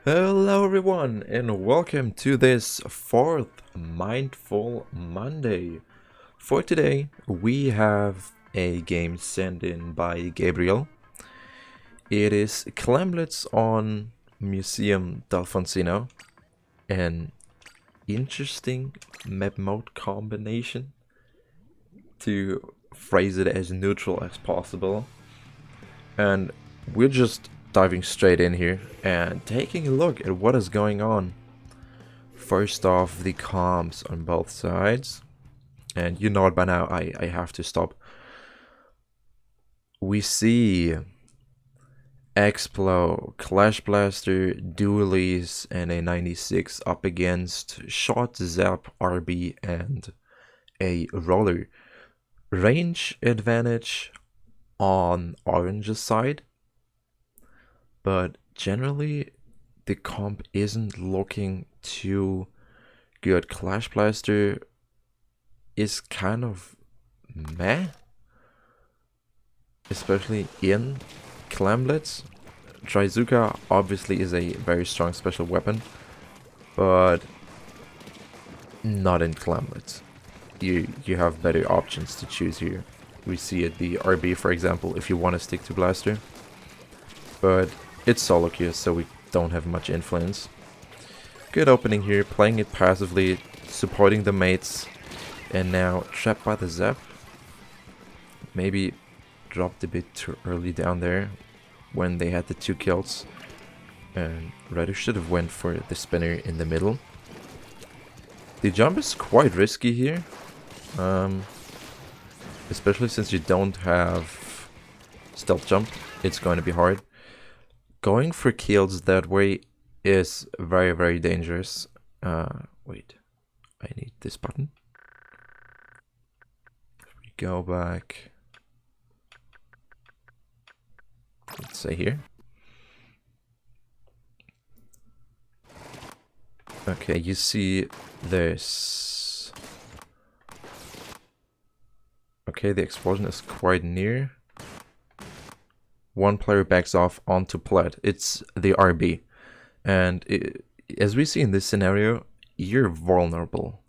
Hello everyone and welcome to this fourth Mindful Monday. For today we have a game sent in by Gabriel. It is Clam Blitz on Museum D'Alfonsino. An interesting map mode combination, to phrase it as neutral as possible. And we're just diving straight in here and taking a look at what is going on. First off, the comms on both sides. And you know it by now, I have to stop. We see Explo, Clash Blaster, Dualies, and a 96 up against Shot, Zap, RB, and a Roller. Range advantage on Orange's side, but generally the comp isn't looking too good. Clash Blaster is kind of meh, especially in Clam Blitz. Trizuka obviously is a very strong special weapon, but not in Clam Blitz. You have better options to choose here. We see it, the RB for example, if you want to stick to Blaster. But it's soloQ, so we don't have much influence. Good opening here, playing it passively, supporting the mates, and now trapped by the Zap. Maybe dropped a bit too early down there when they had the 2 kills. And rather should have went for the spinner in the middle. The jump is quite risky here. Especially since you don't have stealth jump, it's going to be hard. Going for kills that way is very, very dangerous. Wait, I need this button. If we go back, let's say here. Okay, you see this. Okay, the explosion is quite near. One player backs off onto Plat. It's the RB. And as we see in this scenario, you're vulnerable.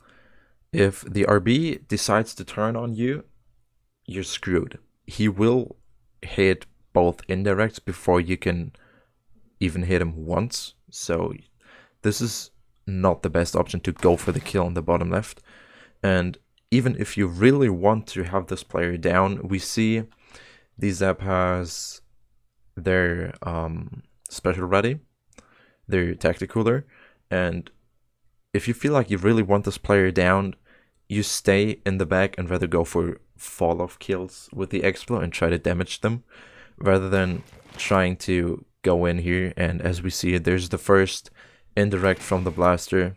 If the RB decides to turn on you, you're screwed. He will hit both indirects before you can even hit him once. So this is not the best option to go for the kill on the bottom left. And even if you really want to have this player down, we see the Zap has their special ready, their tactic cooler, and if you feel like you really want this player down, you stay in the back and rather go for fall off kills with the Explo and try to damage them, rather than trying to go in here. And as we see it, there's the first indirect from the blaster.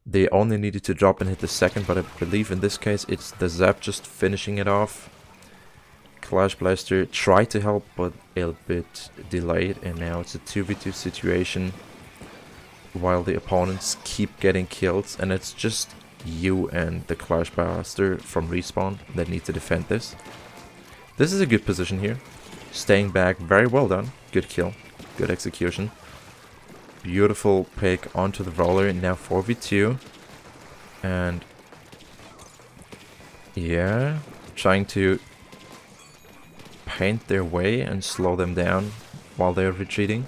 They only needed to drop and hit the second, but I believe in this case it's the Zap just finishing it off. Clash Blaster tried to help, but a bit delayed, and now it's a 2v2 situation while the opponents keep getting kills, and it's just you and the Clash Blaster from respawn that need to defend this. This is a good position here. Staying back, very well done. Good kill, good execution. Beautiful pick onto the roller, now 4v2. And yeah, trying to paint their way and slow them down while they're retreating.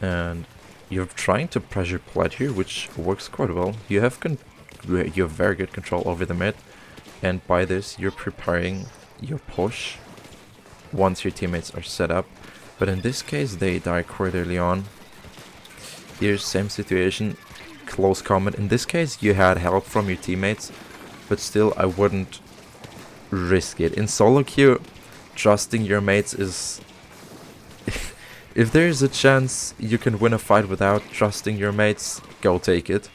And you're trying to pressure Plat here, which works quite well. You have very good control over the mid, and by this you're preparing your push once your teammates are set up. But in this case they die quite early on. Here's same situation, close combat. In this case you had help from your teammates, but still I wouldn't risk it. In soloQ, trusting your mates is if there's a chance you can win a fight without trusting your mates, go take it,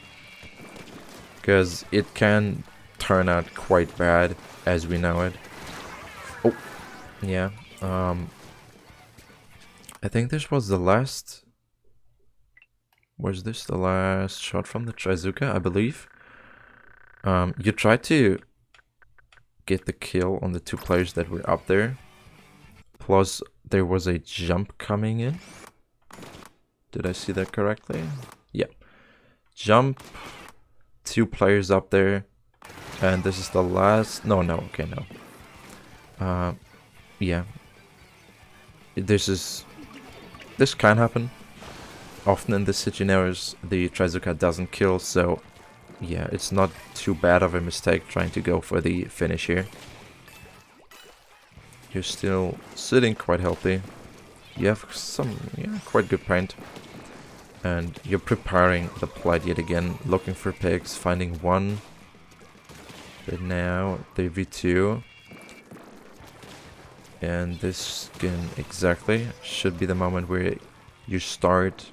because it can turn out quite bad as we know it. Oh yeah, I think this was the last. Was this the last shot from the Trizuka, I believe? You tried to get the kill on the 2 players that were up there. Plus, there was a jump coming in. Did I see that correctly? Yeah. Jump. 2 players up there. And this is the last... No, okay, no. Yeah. This can happen. Often in the scenarios, the Trizuka doesn't kill, so... Yeah, it's not too bad of a mistake trying to go for the finish here. You're still sitting quite healthy. You have some, quite good paint. And you're preparing the plate yet again, looking for pigs, finding one. But now, the V2. And this skin exactly should be the moment where you start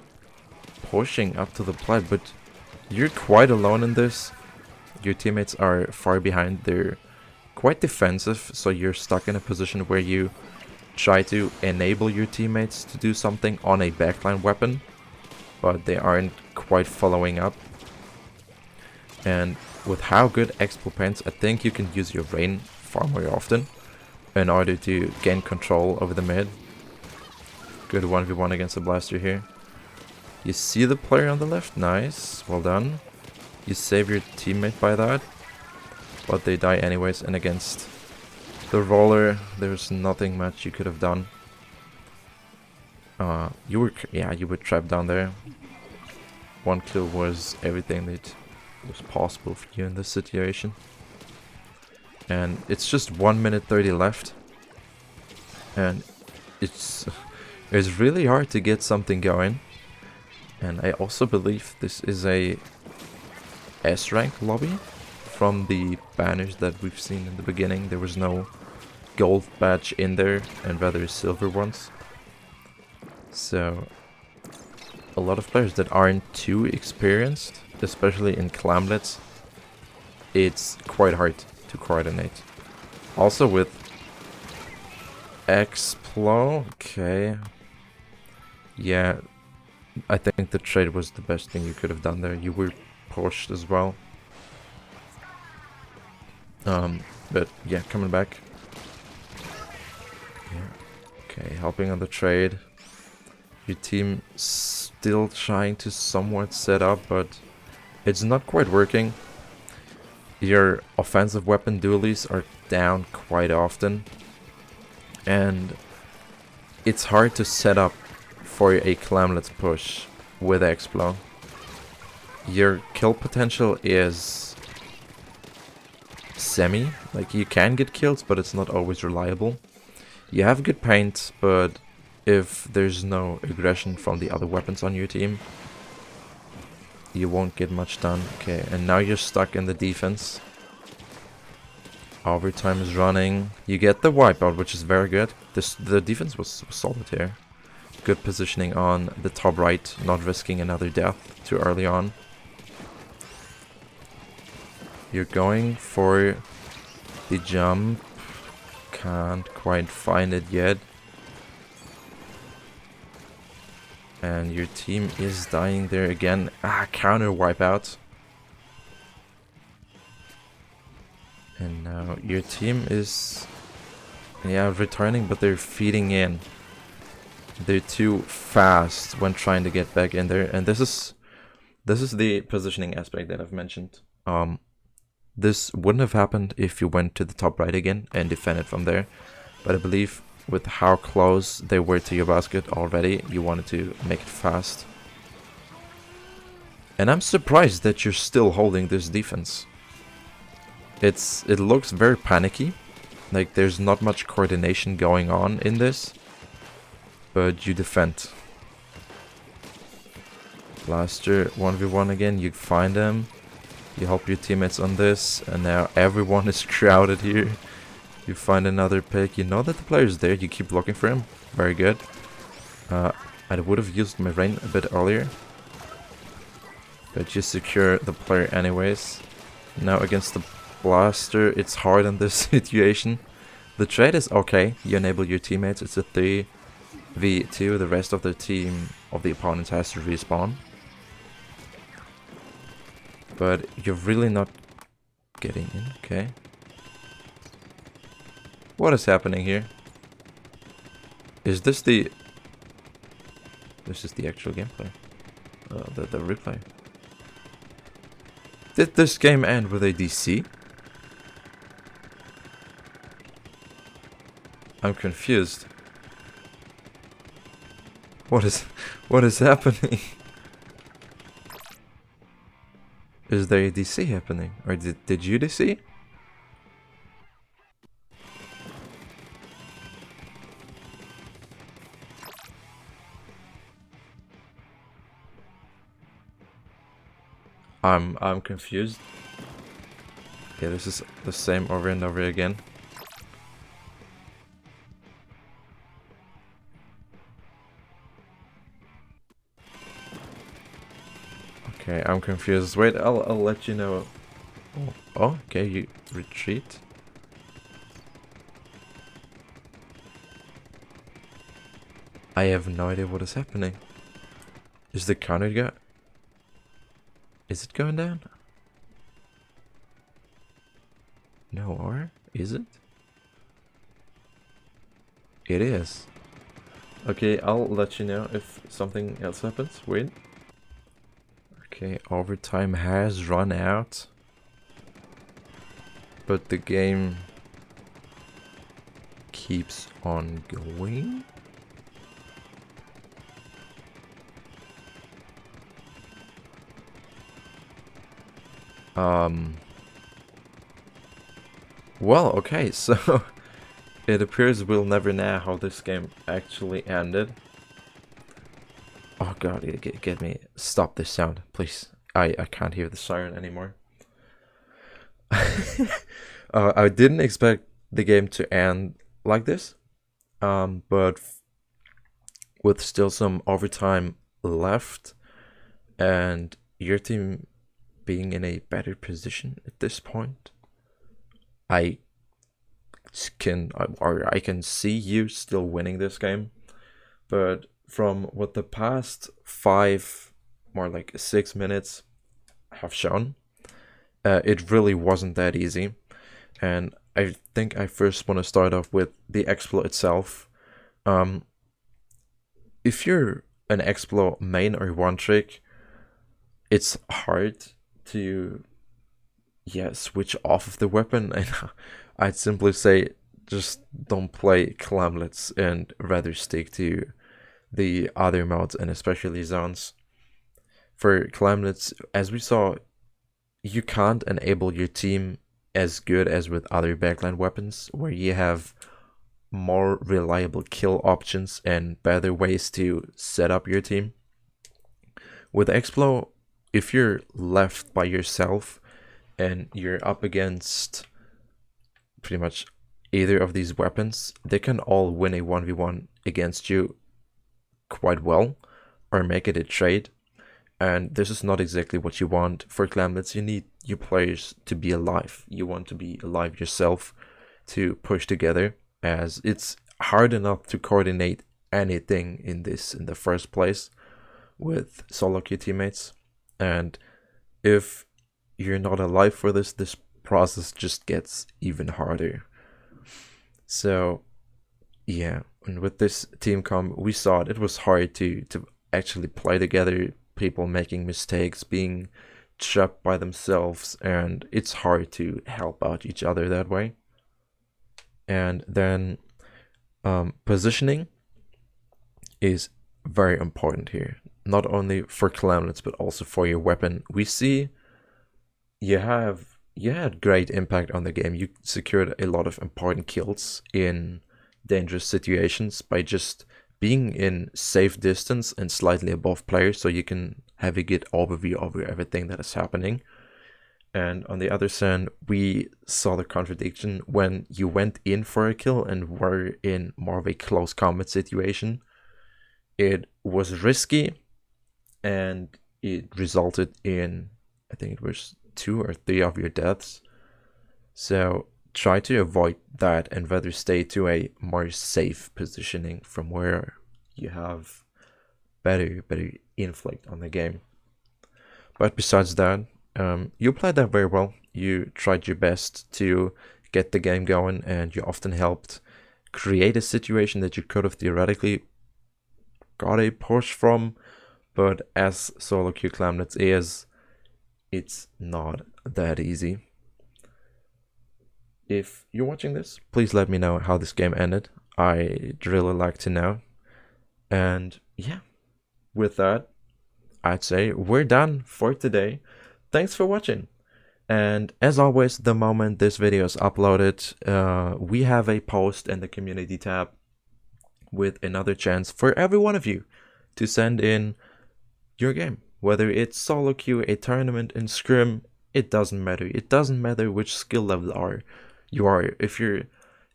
pushing up to the plate, but you're quite alone in this. Your teammates are far behind. They're quite defensive, so you're stuck in a position where you try to enable your teammates to do something on a backline weapon, but they aren't quite following up. And with how good Explo paints, I think you can use your rain far more often in order to gain control over the mid. Good 1v1 against the blaster here. You see the player on the left? Nice. Well done. You save your teammate by that. But they die anyways, and against the roller, there's nothing much you could have done. You were trapped down there. 1 kill was everything that was possible for you in this situation. And it's just 1 minute 30 left. And it's really hard to get something going. And I also believe this is a S rank lobby. From the banners that we've seen in the beginning, there was no gold badge in there, and rather silver ones. So a lot of players that aren't too experienced, especially in Clam Blitz, it's quite hard to coordinate. Also with Explo, okay. Yeah, I think the trade was the best thing you could have done there. You were pushed as well. But yeah, coming back. Yeah. Okay, helping on the trade. Your team still trying to somewhat set up, but it's not quite working. Your offensive weapon dualies are down quite often. And it's hard to set up for a Clam Blitz push with Explo. Your kill potential is semi, like you can get kills, but it's not always reliable. You have good paint, but if there's no aggression from the other weapons on your team, you won't get much done. Okay, and now you're stuck in the defense. Overtime is running. You get the wipeout, which is very good. The defense was solid here. Good positioning on the top right, not risking another death too early on. You're going for the jump. Can't quite find it yet. And your team is dying there again. Counter wipeout. And now your team is returning, but they're feeding in. They're too fast when trying to get back in there. And this is the positioning aspect that I've mentioned. This wouldn't have happened if you went to the top right again and defended from there. But I believe with how close they were to your basket already, you wanted to make it fast. And I'm surprised that you're still holding this defense. It looks very panicky. Like there's not much coordination going on in this. But you defend. Blaster 1v1 again, you find them. You help your teammates on this, and now everyone is crowded here. You find another pick. You know that the player's there. You keep looking for him. Very good. I would have used my rain a bit earlier. But you secure the player anyways. Now against the blaster, it's hard in this situation. The trade is okay. You enable your teammates. It's a 3v2. The rest of the team of the opponents has to respawn. But you're really not getting in, okay. What is happening here? Is this the... this is the actual gameplay. The replay. Did this game end with a DC? I'm confused. What is happening? Is there a DC happening? Or did you DC? I'm confused. Yeah, this is the same over and over again. Okay, I'm confused. Wait, I'll let you know. Oh, okay, you retreat. I have no idea what is happening. Is the counter go? Is it going down? No, or is it? It is. Okay, I'll let you know if something else happens. Wait. Okay, overtime has run out. But the game keeps on going. Well, okay, so it appears we'll never know how this game actually ended. Oh god, get me. Stop this sound, please. I can't hear the siren anymore. I didn't expect the game to end like this. But with still some overtime left and your team being in a better position at this point, I can see you still winning this game. But from what the past 5, more like 6 minutes have shown, it really wasn't that easy. And I think I first want to start off with the exploit itself. If you're an exploit main or one trick, it's hard to switch off of the weapon, and I'd simply say just don't play Clam Blitz and rather stick to the other modes and especially zones. For Clam Blitz, as we saw, you can't enable your team as good as with other backline weapons, where you have more reliable kill options and better ways to set up your team. With Explo, if you're left by yourself and you're up against pretty much either of these weapons, they can all win a 1v1 against you quite well, or make it a trade. And this is not exactly what you want. For Clam Blitz, you need your players to be alive. You want to be alive yourself to push together, as it's hard enough to coordinate anything in the first place with soloQ teammates. And if you're not alive for this process just gets even harder. So yeah, and with this team comp, we saw it was hard to actually play together, people making mistakes, being trapped by themselves, and it's hard to help out each other that way. And then positioning is very important here, not only for Clam Blitz but also for your weapon. We see you had great impact on the game. You secured a lot of important kills in dangerous situations by just being in safe distance and slightly above players, so you can have a good overview over everything that is happening. And on the other side, we saw the contradiction when you went in for a kill and were in more of a close combat situation. It was risky, and it resulted in, I think it was 2 or 3 of your deaths. So try to avoid that and rather stay to a more safe positioning from where you have better inflict on the game. But besides that, you played that very well. You tried your best to get the game going, and you often helped create a situation that you could have theoretically got a push from, but as soloQ Clam Blitz is, it's not that easy. If you're watching this, please let me know how this game ended. I'd really like to know. And yeah, with that, I'd say we're done for today. Thanks for watching. And as always, the moment this video is uploaded, we have a post in the community tab with another chance for every one of you to send in your game. Whether it's soloQ, a tournament in Scrim, it doesn't matter. It doesn't matter which skill level you are. If you're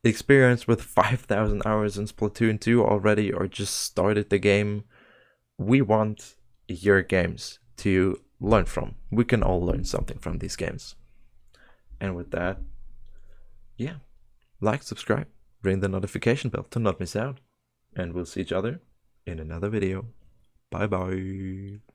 experienced with 5,000 hours in Splatoon 2 already, or just started the game, we want your games to learn from. We can all learn something from these games. And with that, yeah, like, subscribe, ring the notification bell to not miss out, and we'll see each other in another video. Bye bye.